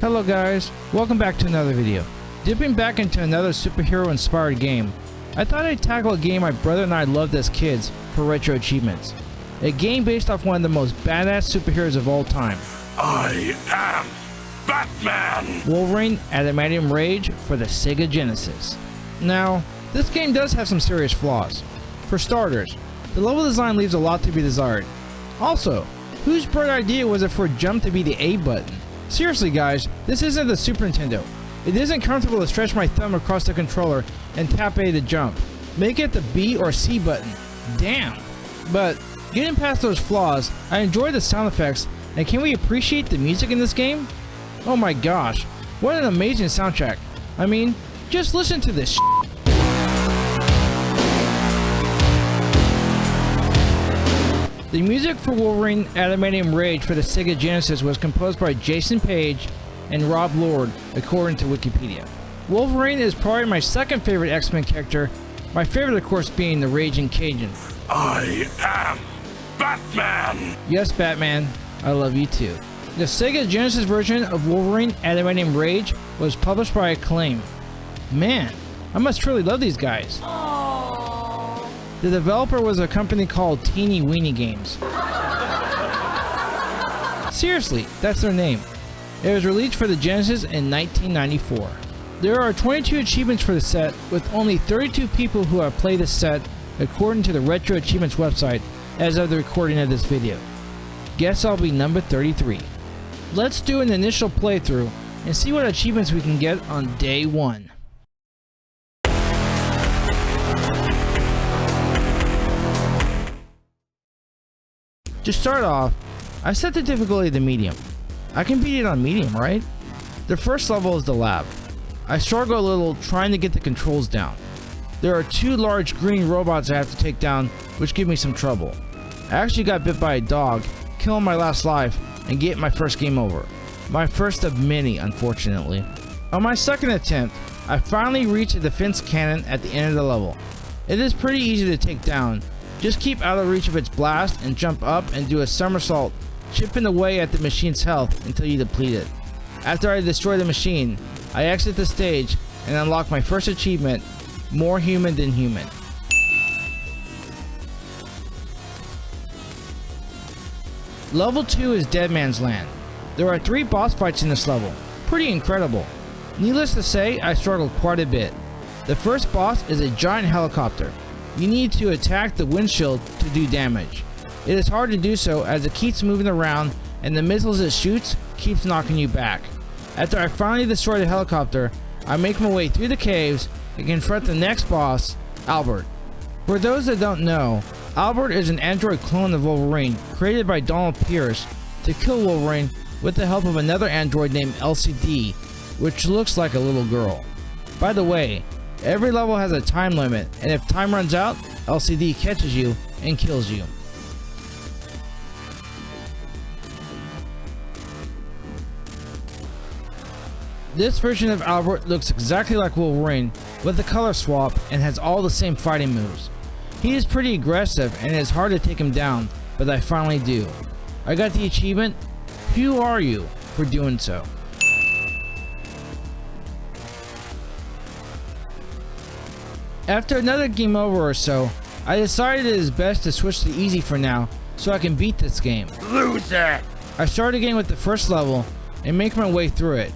Hello guys, welcome back to another video. Dipping back into another superhero inspired game, I thought I'd tackle a game my brother and I loved as kids for Retro Achievements. A game based off one of the most badass superheroes of all time. I am Batman! Wolverine, Adamantium Rage for the Sega Genesis. Now, this game does have some serious flaws. For starters, the level design leaves a lot to be desired. Also, whose bright idea was it for jump to be the A button? Seriously guys, this isn't the Super Nintendo. It isn't comfortable to stretch my thumb across the controller and tap A to jump. Make it the B or C button. Damn. But getting past those flaws, I enjoy the sound effects, and can we appreciate the music in this game? Oh my gosh, what an amazing soundtrack. I mean, just listen to this shit. The music for Wolverine Adamantium Rage for the Sega Genesis was composed by Jason Page and Rob Lord, according to Wikipedia. Wolverine is probably my second favorite X-Men character, my favorite of course being the Raging Cajun. I am Batman! Yes Batman, I love you too. The Sega Genesis version of Wolverine Adamantium Rage was published by Acclaim. Man, I must truly love these guys. The developer was a company called Teeny Weeny Games. Seriously, that's their name. It was released for the Genesis in 1994. There are 22 achievements for the set, with only 32 people who have played this set, according to the Retro Achievements website as of the recording of this video. Guess I'll be number 33. Let's do an initial playthrough and see what achievements we can get on day 1. To start off, I set the difficulty to medium. I can beat it on medium, right? The first level is the lab. I struggle a little trying to get the controls down. There are 2 large green robots I have to take down, which give me some trouble. I actually got bit by a dog, killing my last life, and getting my first game over. My first of many, unfortunately. On my second attempt, I finally reached a defense cannon at the end of the level. It is pretty easy to take down. Just keep out of reach of its blast and jump up and do a somersault, chipping away at the machine's health until you deplete it. After I destroy the machine, I exit the stage and unlock my first achievement, More Human Than Human. Level 2 is Dead Man's Land. There are 3 boss fights in this level. Pretty incredible. Needless to say, I struggled quite a bit. The first boss is a giant helicopter. You need to attack the windshield to do damage. It is hard to do so as it keeps moving around and the missiles it shoots keeps knocking you back. After I finally destroy the helicopter, I make my way through the caves and confront the next boss, Albert. For those that don't know, Albert is an android clone of Wolverine created by Donald Pierce to kill Wolverine with the help of another android named LCD, which looks like a little girl. By the way, every level has a time limit, and if time runs out, LCD catches you and kills you. This version of Albert looks exactly like Wolverine with the color swap and has all the same fighting moves. He is pretty aggressive and it is hard to take him down, but I finally do. I got the achievement, Who Are You, for doing so. After another game over or so, I decided it is best to switch to easy for now so I can beat this game. Loser! I started again with the first level and make my way through it.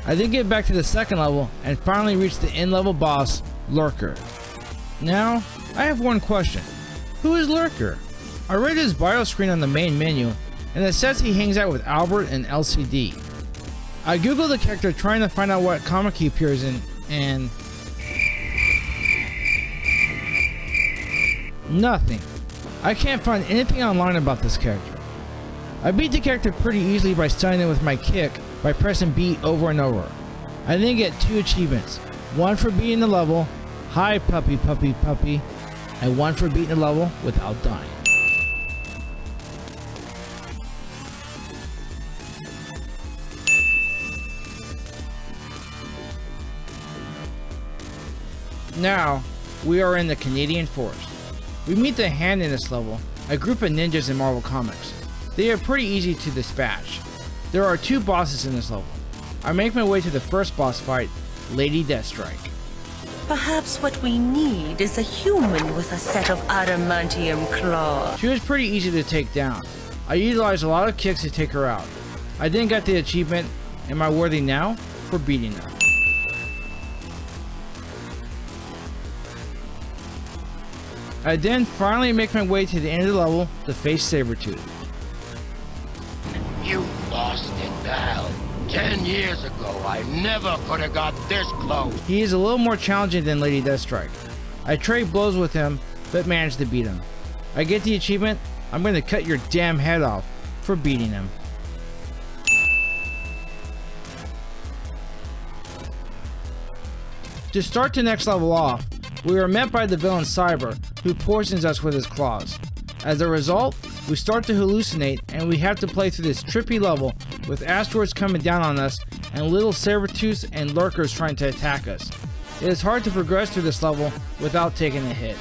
I then get back to the second level and finally reach the end level boss, Lurker. Now, I have one question. Who is Lurker? I read his bio screen on the main menu and it says he hangs out with Albert and LCD. I googled the character trying to find out what comic he appears in and nothing. I can't find anything online about this character. I beat the character pretty easily by stunning it with my kick by pressing B over and over. I then get 2 achievements. One for beating the level, Hi Puppy Puppy Puppy, and one for beating the level without dying. Now, we are in the Canadian forest. We meet the Hand in this level, a group of ninjas in Marvel Comics. They are pretty easy to dispatch. There are 2 bosses in this level. I make my way to the first boss fight, Lady Deathstrike. Perhaps what we need is a human with a set of adamantium claws. She was pretty easy to take down. I utilized a lot of kicks to take her out. I then got the achievement, Am I Worthy Now?, for beating her. I then finally make my way to the end of the level to face Sabretooth. You lost it, pal. 10 years ago, I never could have got this close. He is a little more challenging than Lady Deathstrike. I trade blows with him, but manage to beat him. I get the achievement, I'm going to cut your damn head off, for beating him. To start the next level off, we are met by the villain Cyber, who poisons us with his claws. As a result, we start to hallucinate and we have to play through this trippy level with asteroids coming down on us and little Sabretooths and lurkers trying to attack us. It is hard to progress through this level without taking a hit.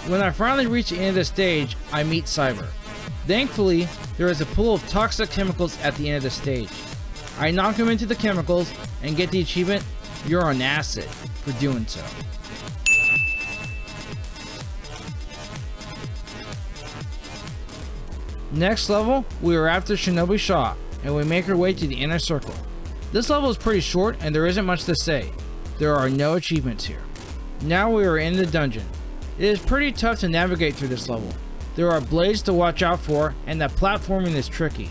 When I finally reach the end of the stage, I meet Cyber. Thankfully, there is a pool of toxic chemicals at the end of the stage. I knock him into the chemicals and get the achievement, You're on acid, for doing so. Next level, we are after Shinobi Shaw, and we make our way to the inner circle. This level is pretty short and there isn't much to say. There are no achievements here. Now we are in the dungeon. It is pretty tough to navigate through this level. There are blades to watch out for and the platforming is tricky.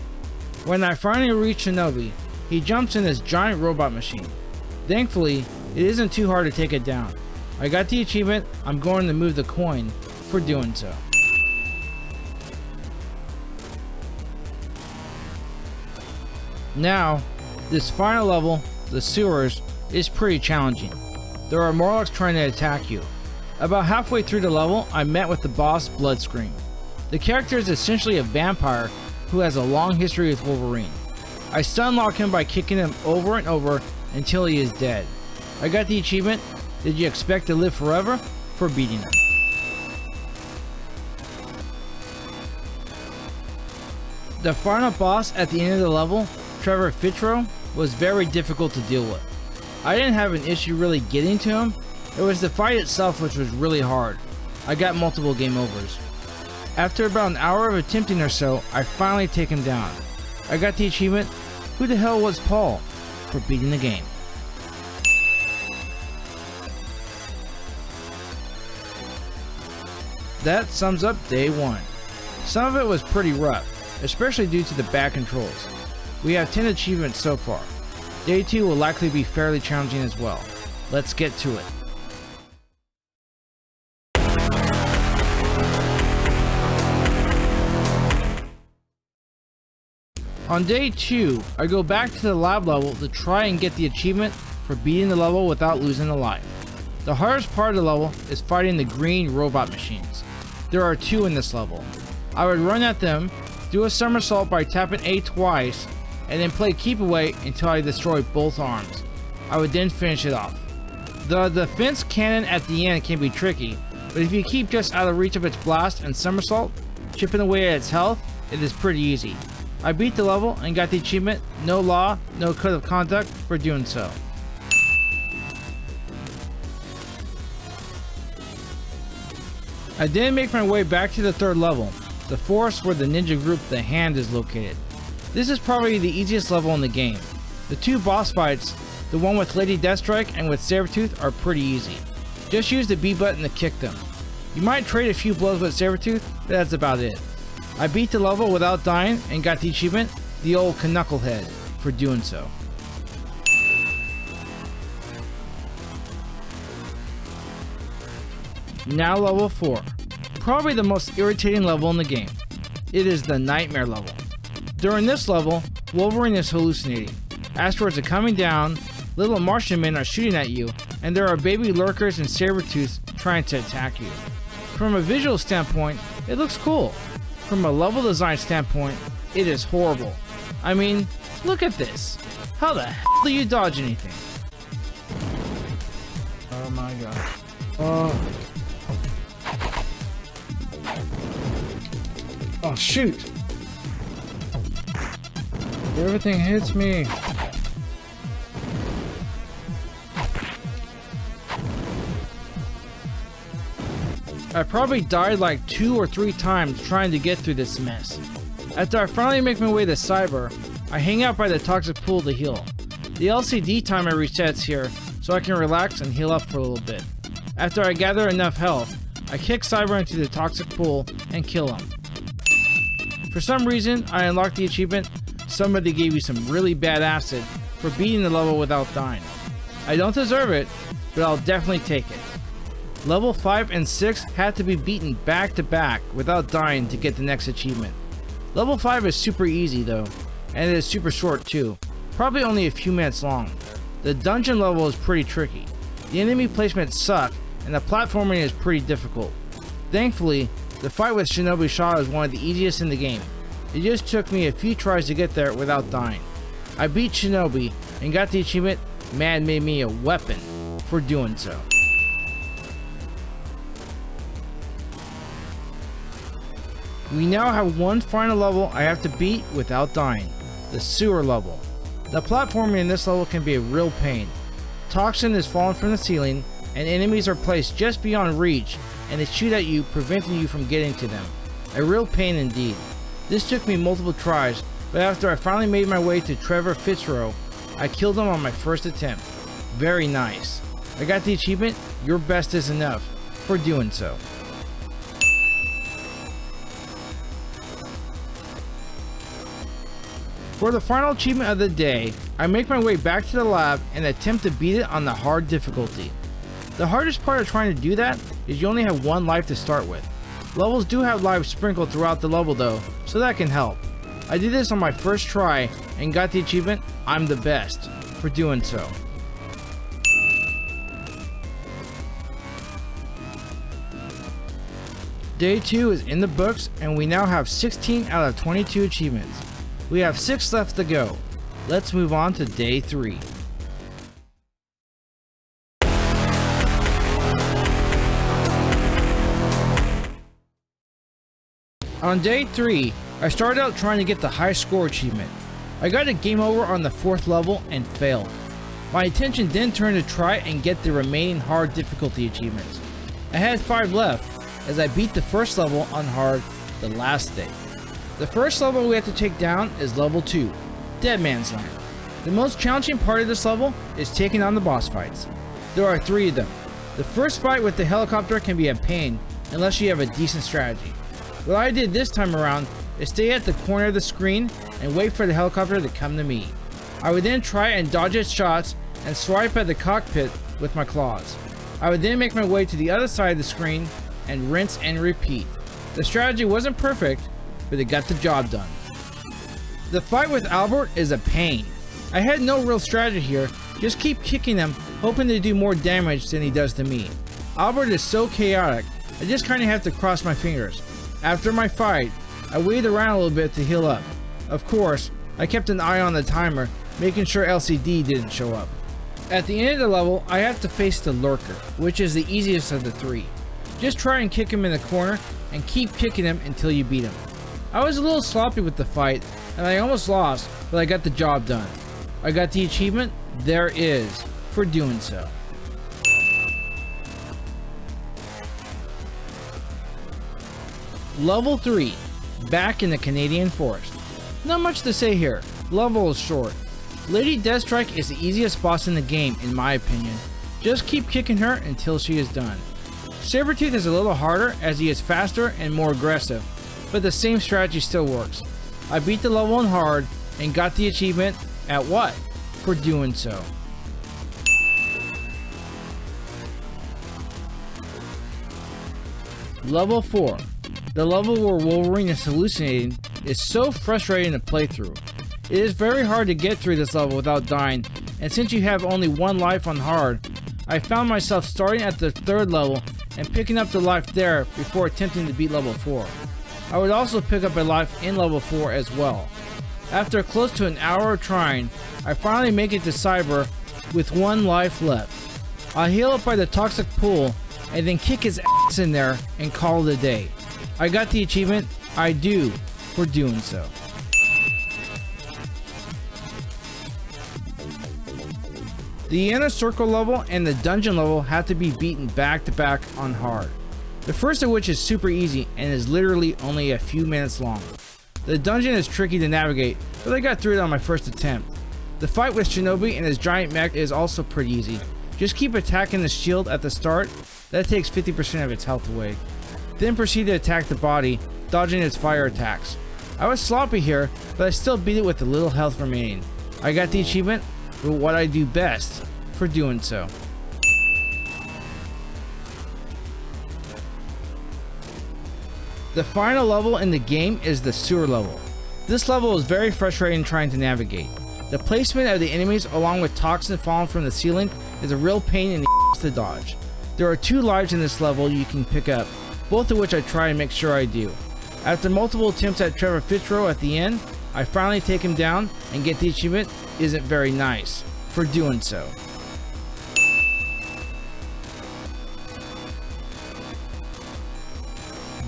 When I finally reach Shinobi, he jumps in this giant robot machine. Thankfully, it isn't too hard to take it down. I got the achievement, I'm going to move the coin, for doing so. Now, this final level, the sewers, is pretty challenging. There are Morlocks trying to attack you. About halfway through the level, I met with the boss Bloodscream. The character is essentially a vampire who has a long history with Wolverine. I stunlock him by kicking him over and over until he is dead. I got the achievement, Did you expect to live forever? For beating him. The final boss at the end of the level, Trevor Fitro, was very difficult to deal with. I didn't have an issue really getting to him, it was the fight itself which was really hard. I got multiple game overs. After about an hour of attempting or so, I finally take him down. I got the achievement, Who the hell was Paul? For beating the game. That sums up day 1. Some of it was pretty rough, especially due to the bad controls. We have 10 achievements so far. Day 2 will likely be fairly challenging as well. Let's get to it. On day 2, I go back to the lab level to try and get the achievement for beating the level without losing a life. The hardest part of the level is fighting the green robot machines. There are 2 in this level. I would run at them, do a somersault by tapping A twice, and then play keep away until I destroy both arms. I would then finish it off. The defense cannon at the end can be tricky, but if you keep just out of reach of its blast and somersault, chipping away at its health, it is pretty easy. I beat the level and got the achievement, No Law, No Code of Conduct, for doing so. I then make my way back to the 3rd level, the forest where the ninja group The Hand is located. This is probably the easiest level in the game. The 2 boss fights, the one with Lady Deathstrike and with Sabretooth, are pretty easy. Just use the B button to kick them. You might trade a few blows with Sabretooth, but that's about it. I beat the level without dying and got the achievement, The Old Knucklehead, for doing so. Now level 4. Probably the most irritating level in the game. It is the Nightmare level. During this level, Wolverine is hallucinating. Asteroids are coming down, little Martian men are shooting at you, and there are baby lurkers and Sabretooths trying to attack you. From a visual standpoint, it looks cool. From a level design standpoint, it is horrible. I mean, look at this. How the hell do you dodge anything? Oh my god. Oh. Oh shoot! Everything hits me. I probably died like 2 or 3 times trying to get through this mess. After I finally make my way to Cyber, I hang out by the toxic pool to heal. The LCD timer resets here so I can relax and heal up for a little bit. After I gather enough health, I kick Cyber into the toxic pool and kill him. For some reason, I unlocked the achievement, Somebody Gave You Some Really Bad Acid, for beating the level without dying. I don't deserve it, but I'll definitely take it. Level 5 and 6 had to be beaten back to back without dying to get the next achievement. Level 5 is super easy though, and it is super short too, probably only a few minutes long. The dungeon level is pretty tricky. The enemy placements suck, and the platforming is pretty difficult. Thankfully, the fight with Shinobi Shaw is one of the easiest in the game. It just took me a few tries to get there without dying. I beat Shinobi and got the achievement Man Made Me a Weapon for doing so. We now have one final level I have to beat without dying, the sewer level. The platforming in this level can be a real pain. Toxin is falling from the ceiling, and enemies are placed just beyond reach, and they shoot at you, preventing you from getting to them. A real pain indeed. This took me multiple tries, but after I finally made my way to Trevor Fitzroy, I killed him on my first attempt. Very nice. I got the achievement, Your Best Is Enough, for doing so. For the final achievement of the day, I make my way back to the lab and attempt to beat it on the hard difficulty. The hardest part of trying to do that is you only have 1 life to start with. Levels do have lives sprinkled throughout the level though, so that can help. I did this on my first try and got the achievement I'm the Best for doing so. Day 2 is in the books and we now have 16 out of 22 achievements. We have 6 left to go. Let's move on to day 3. On day 3, I started out trying to get the high score achievement. I got a game over on the 4th level and failed. My attention then turned to try and get the remaining hard difficulty achievements. I had 5 left as I beat the first level on hard the last day. The first level we have to take down is level 2, Dead Man's Land. The most challenging part of this level is taking on the boss fights. There are 3 of them. The first fight with the helicopter can be a pain unless you have a decent strategy. What I did this time around is stay at the corner of the screen and wait for the helicopter to come to me. I would then try and dodge its shots and swipe at the cockpit with my claws. I would then make my way to the other side of the screen and rinse and repeat. The strategy wasn't perfect, but it got the job done. The fight with Albert is a pain. I had no real strategy here, just keep kicking him, hoping to do more damage than he does to me. Albert is so chaotic, I just kinda have to cross my fingers. After my fight, I waited around a little bit to heal up. Of course, I kept an eye on the timer, making sure LCD didn't show up. At the end of the level, I have to face the Lurker, which is the easiest of the 3. Just try and kick him in the corner, and keep kicking him until you beat him. I was a little sloppy with the fight, and I almost lost, but I got the job done. I got the achievement, There Is, for doing so. Level 3, back in the Canadian forest. Not much to say here, level is short. Lady Deathstrike is the easiest boss in the game in my opinion. Just keep kicking her until she is done. Sabretooth is a little harder as he is faster and more aggressive, but the same strategy still works. I beat the level on hard and got the achievement at what? For doing so. Level 4. The level where Wolverine is hallucinating is so frustrating to play through. It is very hard to get through this level without dying, and since you have only 1 life on hard, I found myself starting at the 3rd level and picking up the life there before attempting to beat level 4. I would also pick up a life in level 4 as well. After close to an hour of trying, I finally make it to Cyber with 1 life left. I heal up by the toxic pool and then kick his ass in there and call it a day. I got the achievement, I do, for doing so. The inner circle level and the dungeon level have to be beaten back to back on hard. The first of which is super easy and is literally only a few minutes long. The dungeon is tricky to navigate, but I got through it on my first attempt. The fight with Shinobi and his giant mech is also pretty easy. Just keep attacking the shield at the start, that takes 50% of its health away. Then proceed to attack the body, dodging its fire attacks. I was sloppy here, but I still beat it with a little health remaining. I got the achievement for what I do best for doing so. The final level in the game is the sewer level. This level is very frustrating trying to navigate. The placement of the enemies along with toxin falling from the ceiling is a real pain in the ass to dodge. There are 2 lives in this level you can pick up, both of which I try and make sure I do. After multiple attempts at Trevor Fitzroy at the end, I finally take him down and get the achievement Isn't Very Nice for doing so.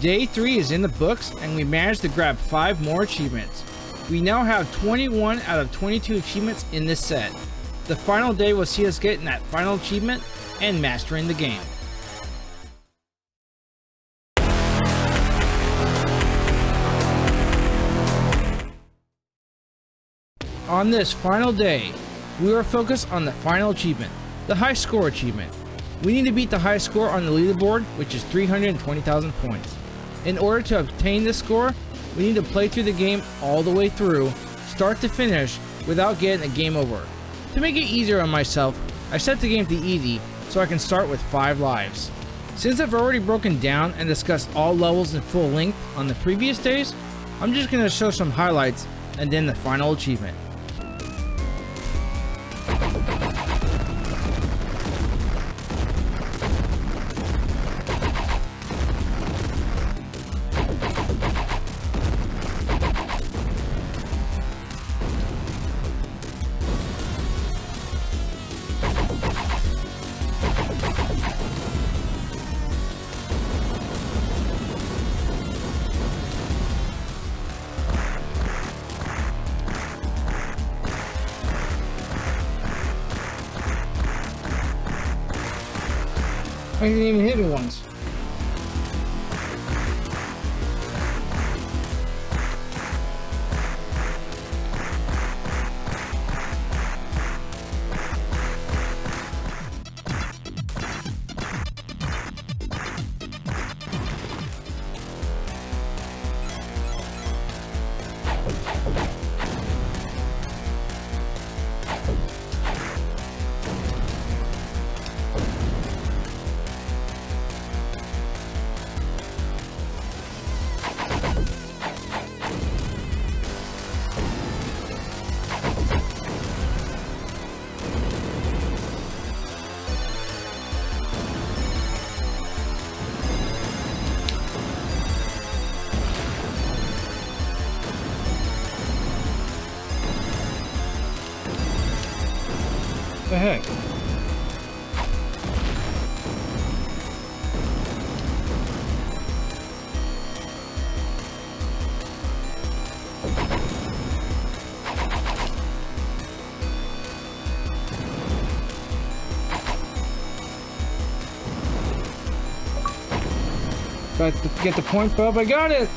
Day 3 is in the books and we managed to grab 5 more achievements. We now have 21 out of 22 achievements in this set. The final day will see us getting that final achievement and mastering the game. On this final day, we are focused on the final achievement, the high score achievement. We need to beat the high score on the leaderboard, which is 320,000 points. In order to obtain this score, we need to play through the game all the way through, start to finish, without getting a game over. To make it easier on myself, I set the game to easy so I can start with 5 lives. Since I've already broken down and discussed all levels in full length on the previous days, I'm just going to show some highlights and then the final achievement. I didn't even hit me once. The heck? Got to get the point, bub. I got it.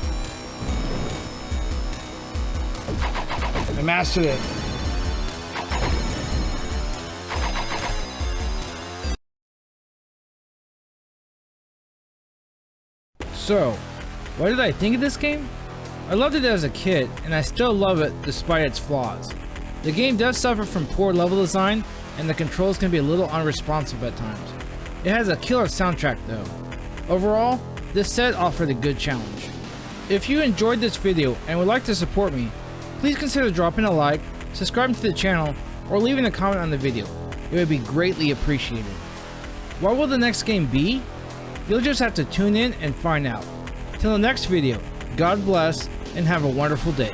I mastered it. So, what did I think of this game? I loved it as a kid, and I still love it despite its flaws. The game does suffer from poor level design, and the controls can be a little unresponsive at times. It has a killer soundtrack though. Overall, this set offered a good challenge. If you enjoyed this video and would like to support me, please consider dropping a like, subscribing to the channel, or leaving a comment on the video. It would be greatly appreciated. What will the next game be? You'll just have to tune in and find out. Till the next video, God bless and have a wonderful day.